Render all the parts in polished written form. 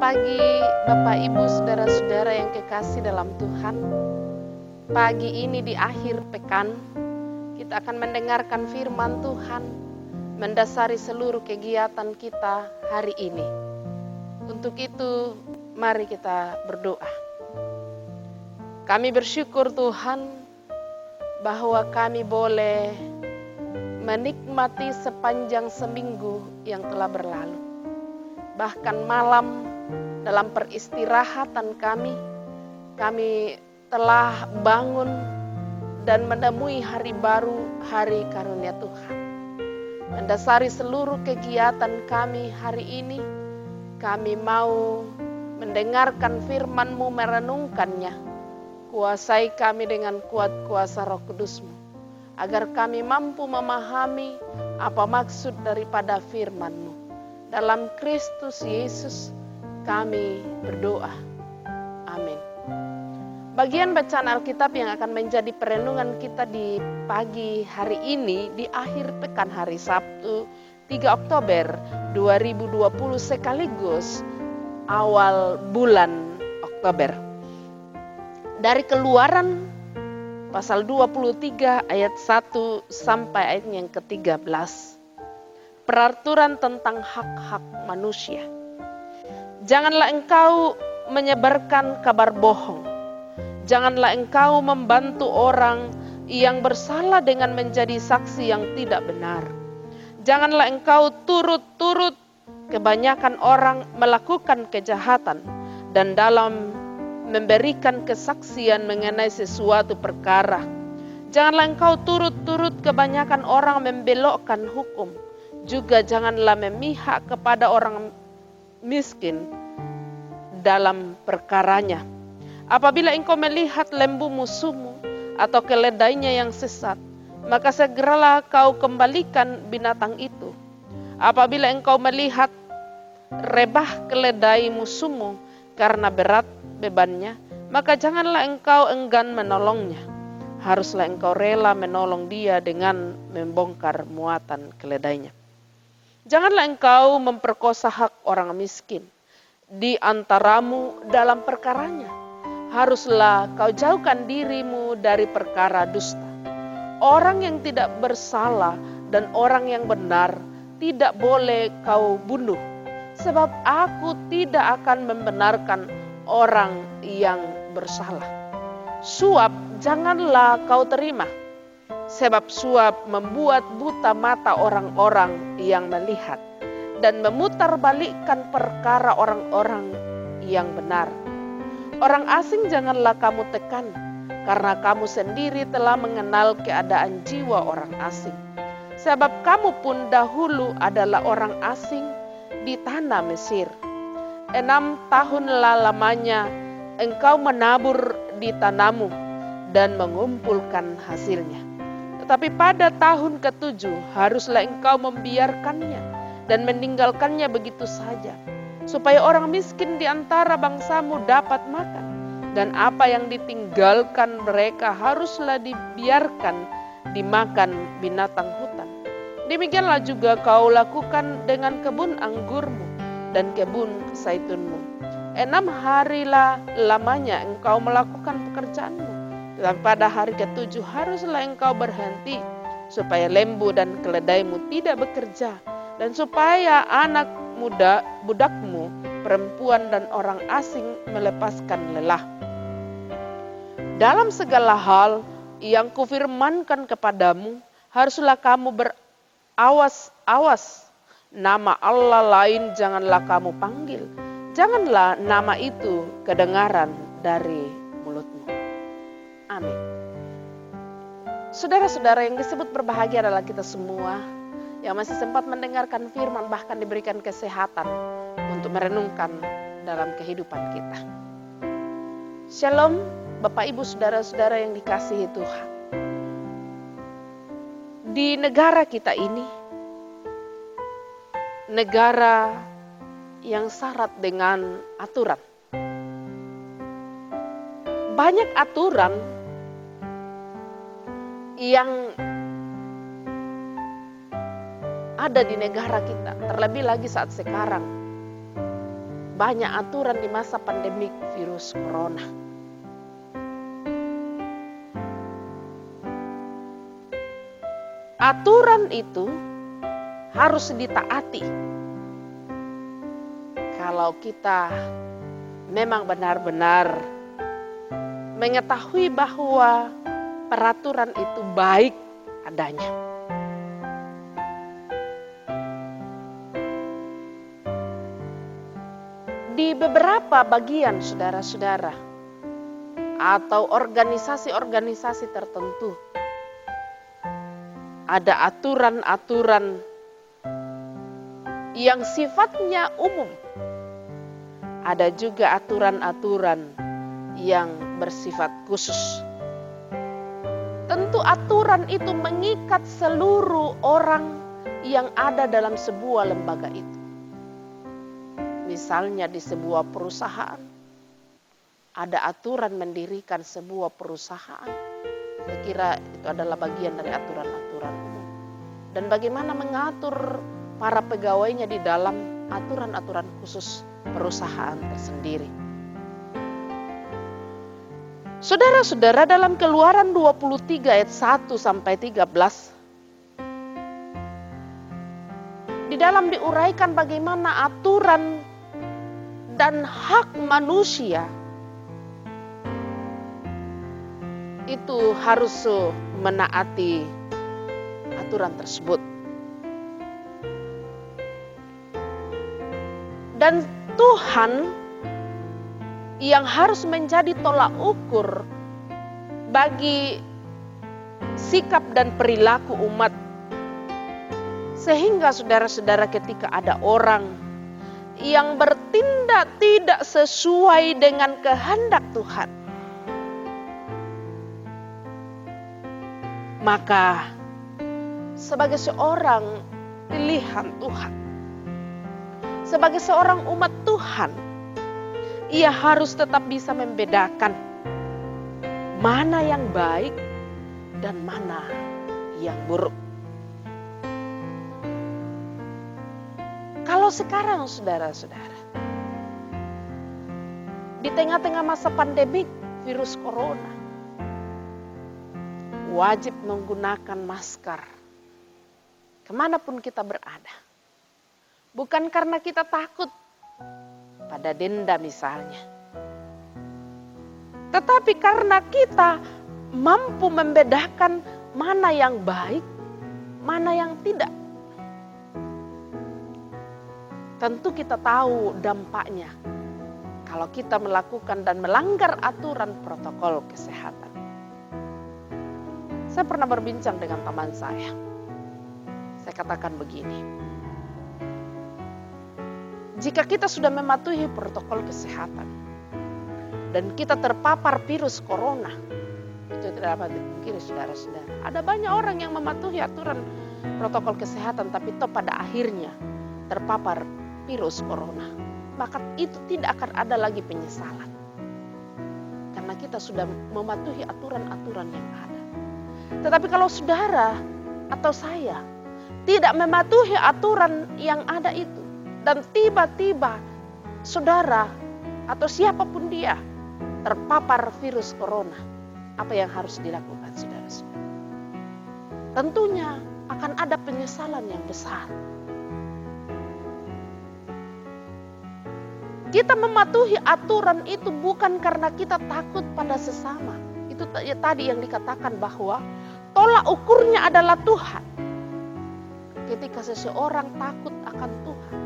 pagi Bapak Ibu saudara-saudara yang kekasih dalam Tuhan. Pagi ini di akhir pekan kita akan mendengarkan firman Tuhan mendasari seluruh kegiatan kita hari ini. Untuk itu mari kita berdoa. Kami bersyukur Tuhan bahwa kami boleh menikmati sepanjang seminggu yang telah berlalu. Bahkan malam dalam peristirahatan kami telah bangun dan menemui hari baru, hari karunia Tuhan. Mendasari seluruh kegiatan kami hari ini, kami mau mendengarkan firman-Mu, merenungkannya. Kuasai kami dengan kuat kuasa Roh Kudus-Mu, agar kami mampu memahami apa maksud daripada firman-Mu. Dalam Kristus Yesus kami berdoa. Amin. Bagian bacaan Alkitab yang akan menjadi perenungan kita di pagi hari ini di akhir pekan hari Sabtu 3 Oktober 2020 sekaligus awal bulan Oktober. Dari Keluaran pasal 23 ayat 1 sampai ayat yang ke-13. Peraturan tentang hak-hak manusia. Janganlah engkau menyebarkan kabar bohong. Janganlah engkau membantu orang yang bersalah dengan menjadi saksi yang tidak benar. Janganlah engkau turut-turut kebanyakan orang melakukan kejahatan dan dalam memberikan kesaksian mengenai sesuatu perkara. Janganlah engkau turut-turut kebanyakan orang membelokkan hukum. Juga janganlah memihak kepada orang miskin dalam perkaranya. Apabila engkau melihat lembu musuhmu atau keledainya yang sesat, maka segeralah kau kembalikan binatang itu. Apabila engkau melihat rebah keledai musuhmu karena berat bebannya, maka janganlah engkau enggan menolongnya. Haruslah engkau rela menolong dia dengan membongkar muatan keledainya. Janganlah engkau memperkosa hak orang miskin di antaramu dalam perkaranya. Haruslah kau jauhkan dirimu dari perkara dusta. Orang yang tidak bersalah dan orang yang benar tidak boleh kau bunuh. Sebab aku tidak akan membenarkan orang yang bersalah. Suap janganlah kau terima. Sebab suap membuat buta mata orang-orang yang melihat dan memutarbalikkan perkara orang-orang yang benar. Orang asing janganlah kamu tekan, karena kamu sendiri telah mengenal keadaan jiwa orang asing. Sebab kamu pun dahulu adalah orang asing di tanah Mesir. 6 tahunlah lamanya engkau menabur di tanahmu dan mengumpulkan hasilnya. Tetapi pada tahun ke-7 haruslah engkau membiarkannya dan meninggalkannya begitu saja, supaya orang miskin di antara bangsamu dapat makan, dan apa yang ditinggalkan mereka haruslah dibiarkan dimakan binatang hutan. Demikianlah juga kau lakukan dengan kebun anggurmu dan kebun zaitunmu. 6 harilah lamanya engkau melakukan pekerjaanmu. Dan pada hari ke-7 haruslah engkau berhenti, supaya lembu dan keledaimu tidak bekerja, dan supaya anak muda, budakmu, perempuan dan orang asing melepaskan lelah. Dalam segala hal yang kufirmankan kepadamu, haruslah kamu berawas-awas. Nama Allah lain janganlah kamu panggil. Janganlah nama itu kedengaran dari mulutmu. Amin. Saudara-saudara yang disebut berbahagia adalah kita semua yang masih sempat mendengarkan firman, bahkan diberikan kesehatan untuk merenungkan dalam kehidupan kita. Shalom Bapak Ibu saudara-saudara yang dikasihi Tuhan. Di negara kita ini, negara yang syarat dengan aturan. Banyak aturan yang ada di negara kita, terlebih lagi saat sekarang. banyak aturan di masa pandemik virus corona. Aturan itu harus ditaati. Kalau kita memang benar-benar mengetahui bahwa peraturan itu baik adanya. Di beberapa bagian saudara-saudara atau organisasi-organisasi tertentu ada aturan-aturan yang sifatnya umum. Ada juga aturan-aturan yang bersifat khusus. Tentu aturan itu mengikat seluruh orang yang ada dalam sebuah lembaga itu. Misalnya di sebuah perusahaan, ada aturan mendirikan sebuah perusahaan. Saya kira itu adalah bagian dari aturan-aturan umum. Dan bagaimana mengatur para pegawainya di dalam aturan-aturan khusus perusahaan tersendiri. Saudara-saudara, dalam Keluaran 23 ayat 1 sampai 13, di dalam diuraikan bagaimana aturan dan hak manusia itu harus menaati aturan tersebut. Dan Tuhan yang harus menjadi tolak ukur bagi sikap dan perilaku umat. Sehingga saudara-saudara, ketika ada orang yang bertindak tidak sesuai dengan kehendak Tuhan, maka sebagai seorang pilihan Tuhan, sebagai seorang umat Tuhan, ia harus tetap bisa membedakan mana yang baik dan mana yang buruk. Kalau sekarang saudara-saudara, di tengah-tengah masa pandemik virus corona, wajib menggunakan masker kemanapun kita berada. Bukan karena kita takut pada denda misalnya, tetapi karena kita mampu membedakan mana yang baik, mana yang tidak. Tentu kita tahu dampaknya kalau kita melakukan dan melanggar aturan protokol kesehatan. Saya pernah berbincang dengan teman saya. Saya katakan begini, jika kita sudah mematuhi protokol kesehatan dan kita terpapar virus corona, itu tidak dapat dipungkiri saudara-saudara. Ada banyak orang yang mematuhi aturan protokol kesehatan tapi toh pada akhirnya terpapar virus corona. Maka itu tidak akan ada lagi penyesalan. Karena kita sudah mematuhi aturan-aturan yang ada. Tetapi kalau saudara atau saya tidak mematuhi aturan yang ada itu, dan tiba-tiba saudara atau siapapun dia terpapar virus corona, apa yang harus dilakukan saudara-saudara? Tentunya akan ada penyesalan yang besar. Kita mematuhi aturan itu bukan karena kita takut pada sesama. Itu tadi yang dikatakan bahwa tolak ukurnya adalah Tuhan. Ketika seseorang takut akan Tuhan,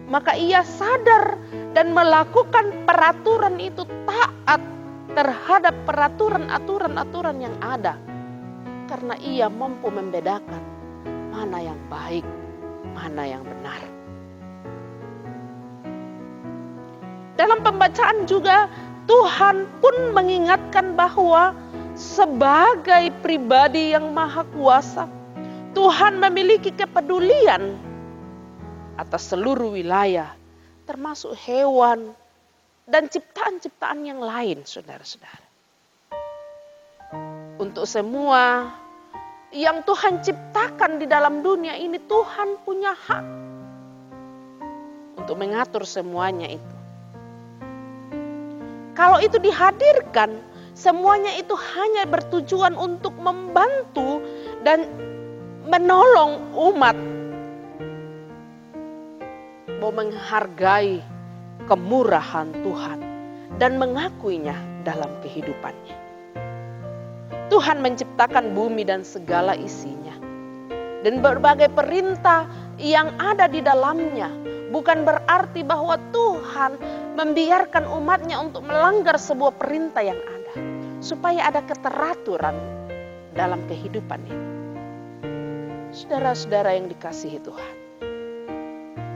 maka ia sadar dan melakukan peraturan itu, taat terhadap peraturan-aturan yang ada. Karena ia mampu membedakan mana yang baik, mana yang benar. Dalam pembacaan juga Tuhan pun mengingatkan bahwa sebagai pribadi yang maha kuasa, Tuhan memiliki kepedulian atas seluruh wilayah, termasuk hewan dan ciptaan-ciptaan yang lain, saudara-saudara. Untuk semua yang Tuhan ciptakan di dalam dunia ini, Tuhan punya hak untuk mengatur semuanya itu. Kalau itu dihadirkan, semuanya itu hanya bertujuan untuk membantu dan menolong umat mau menghargai kemurahan Tuhan dan mengakuinya dalam kehidupannya. Tuhan menciptakan bumi dan segala isinya, dan berbagai perintah yang ada di dalamnya. Bukan berarti bahwa Tuhan membiarkan umatnya untuk melanggar sebuah perintah yang ada, supaya ada keteraturan dalam kehidupan ini. Saudara-saudara yang dikasihi Tuhan,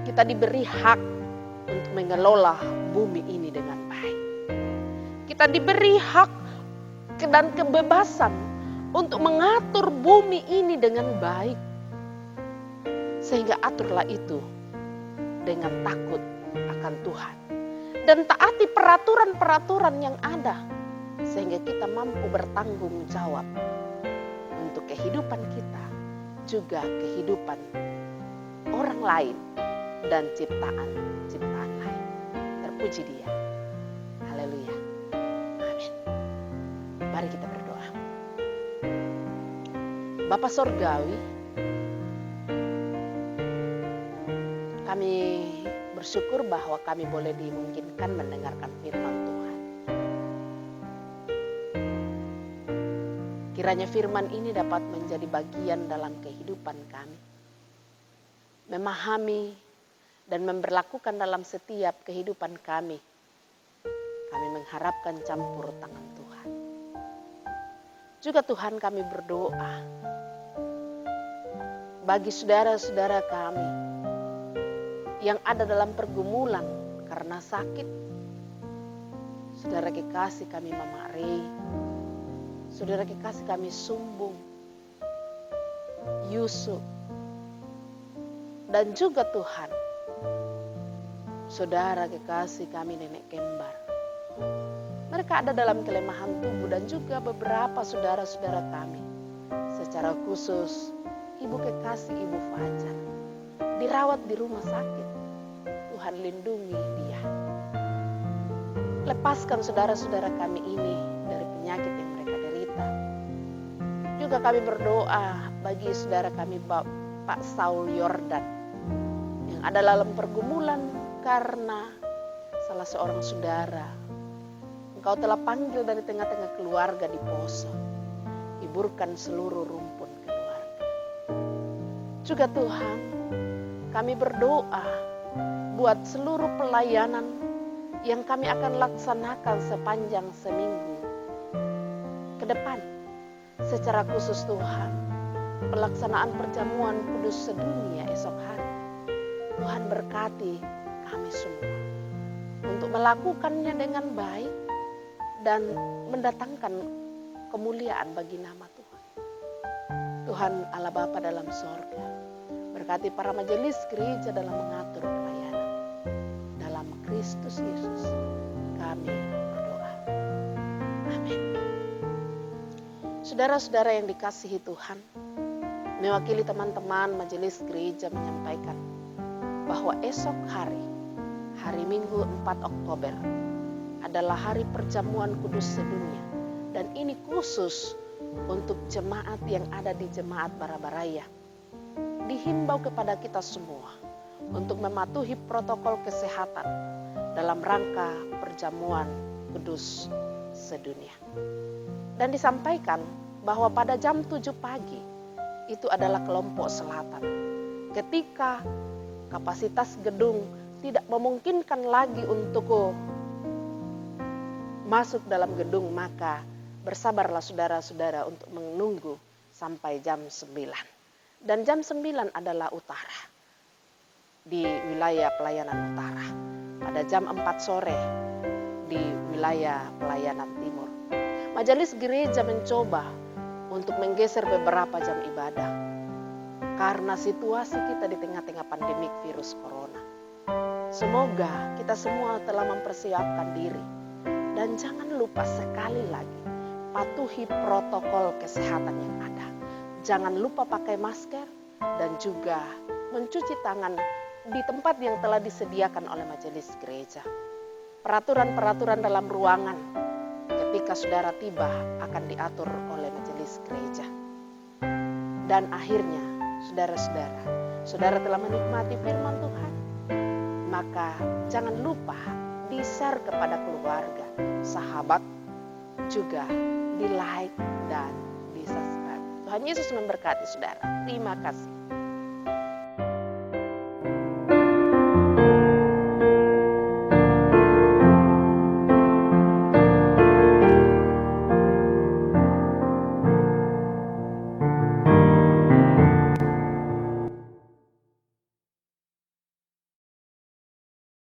kita diberi hak untuk mengelola bumi ini dengan baik. Kita diberi hak dan kebebasan untuk mengatur bumi ini dengan baik. Sehingga aturlah itu dengan takut akan Tuhan. Dan taati peraturan-peraturan yang ada. Sehingga kita mampu bertanggung jawab untuk kehidupan kita, juga kehidupan orang lain dan ciptaan-ciptaan lain. Terpuji Dia. Haleluya. Amin. Mari kita berdoa. Bapa Sorgawi, kami bersyukur bahwa kami boleh dimungkinkan mendengarkan firman Tuhan. Kiranya firman ini dapat menjadi bagian dalam kehidupan kami. Memahami dan memberlakukan dalam setiap kehidupan kami. Kami mengharapkan campur tangan Tuhan. Juga Tuhan kami berdoa bagi saudara-saudara kami yang ada dalam pergumulan karena sakit. Saudara kekasih kami Mama Rey, saudara kekasih kami Sumbung, Yusuf, dan juga Tuhan, saudara kekasih kami Nenek Kembar. Mereka ada dalam kelemahan tubuh dan juga beberapa saudara-saudara kami. Secara khusus, Ibu kekasih Ibu Fajar dirawat di rumah sakit. Tuhan lindungi dia. Lepaskan saudara-saudara kami ini dari penyakit yang mereka derita. Juga kami berdoa bagi saudara kami Pak Saul Yordan yang ada dalam pergumulan karena salah seorang saudara. Engkau telah panggil dari tengah-tengah keluarga di Poso. Hiburkan seluruh rumpun keluarga. Juga Tuhan, kami berdoa buat seluruh pelayanan yang kami akan laksanakan sepanjang seminggu ke depan. Secara khusus Tuhan, pelaksanaan perjamuan kudus sedunia esok hari. Tuhan berkati kami semua untuk melakukannya dengan baik dan mendatangkan kemuliaan bagi nama Tuhan. Tuhan Allah Bapa dalam sorga, berkati para majelis gereja dalam mengatur pelayanan. Dalam Kristus Yesus kami berdoa. Amin. Saudara-saudara yang dikasihi Tuhan, mewakili teman-teman majelis gereja menyampaikan bahwa esok hari, hari Minggu 4 Oktober, adalah hari perjamuan kudus sedunia. Dan ini khusus untuk jemaat yang ada di Jemaat Barabaraya. Dihimbau kepada kita semua untuk mematuhi protokol kesehatan dalam rangka perjamuan kudus sedunia. Dan disampaikan bahwa pada jam 7 pagi itu adalah kelompok selatan. Ketika kapasitas gedung tidak memungkinkan lagi untuk masuk dalam gedung, maka bersabarlah saudara-saudara untuk menunggu sampai jam 9. Dan jam 9 adalah utara, di wilayah pelayanan utara. Pada jam 4 sore di wilayah pelayanan timur. Majelis gereja mencoba untuk menggeser beberapa jam ibadah karena situasi kita di tengah-tengah pandemik virus corona. Semoga kita semua telah mempersiapkan diri. Dan jangan lupa sekali lagi, patuhi protokol kesehatan yang ada. Jangan lupa pakai masker dan juga mencuci tangan di tempat yang telah disediakan oleh majelis gereja. Peraturan-peraturan dalam ruangan ketika saudara tiba akan diatur oleh majelis gereja. Dan akhirnya, saudara telah menikmati firman Tuhan. Maka jangan lupa di-share kepada keluarga, sahabat, juga di-like dan di-subscribe. Tuhan Yesus memberkati saudara. Terima kasih.